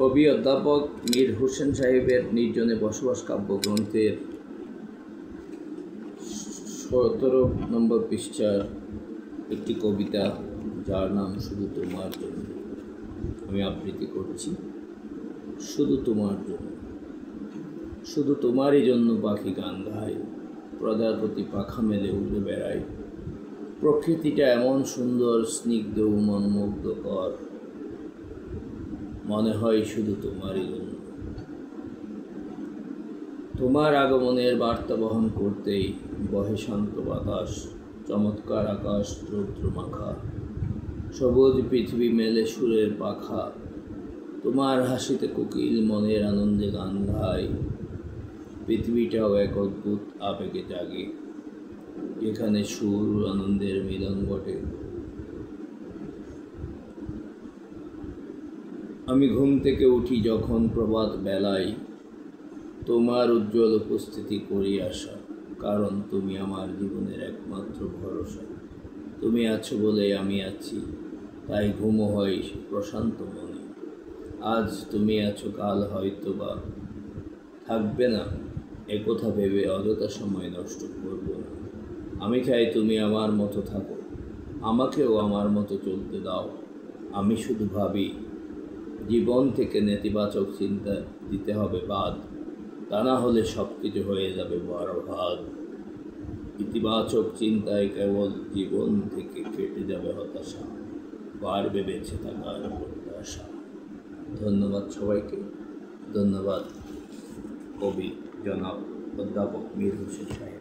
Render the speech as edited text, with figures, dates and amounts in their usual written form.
কবি অধ্যাপক মীর হোসেন সাহেবের নির্জনে বসবাস কাব্যগ্রন্থের 17 নম্বর পৃষ্ঠার একটি কবিতা, যার নাম শুধু তোমার জন্য। আমি আবৃত্তি করছি। শুধু তোমার জন্য, শুধু তোমারই জন্য পাখি গান গায়, প্রজাপতি পাখা মেলে উড়ে বেড়ায়। প্রকৃতিটা এমন সুন্দর, স্নিগ্ধ ও মনোমুগ্ধকর, মনে হয় শুধু তোমারই জন্য। তোমার আগমনের বার্তা বহন করতেই বহে শান্ত বাতাস, চমৎকার আকাশ রৌদ্র মাখা, সবুজ পৃথিবী মেলে সুরের পাখা। তোমার হাসিতে কোকিল মনের আনন্দে গান গায়, পৃথিবীটাও এক অদ্ভুত আবেগে জাগে, যেখানে সুর আনন্দের মিলন ঘটে। আমি ঘুম থেকে উঠি যখন প্রভাত বেলায়, তোমার উজ্জ্বল উপস্থিতি করি আশা, কারণ তুমি আমার জীবনের একমাত্র ভরসা। তুমি আছো বলে আমি আছি, তাই ঘুমও হয় প্রশান্ত মনে। আজ তুমি আছো, কাল হয়তো বা থাকবে না, একথা ভেবে অযথা সময় নষ্ট করব না। আমি চাই তুমি আমার মতো থাকো, আমাকেও আমার মতো চলতে দাও। আমি শুধু ভাবি, জীবন থেকে নেতিবাচক চিন্তা দিতে হবে বাদ, তা না হলে সব কিছু হয়ে যাবে বরবাদ। ইতিবাচক চিন্তায় কেবল জীবন থেকে কেটে যাবে হতাশা, বাড়বে বেঁচে থাকার প্রত্যাশা। ধন্যবাদ সবাইকে। ধন্যবাদ কবি জনাব অধ্যাপক মীর হোসেন সাহেব।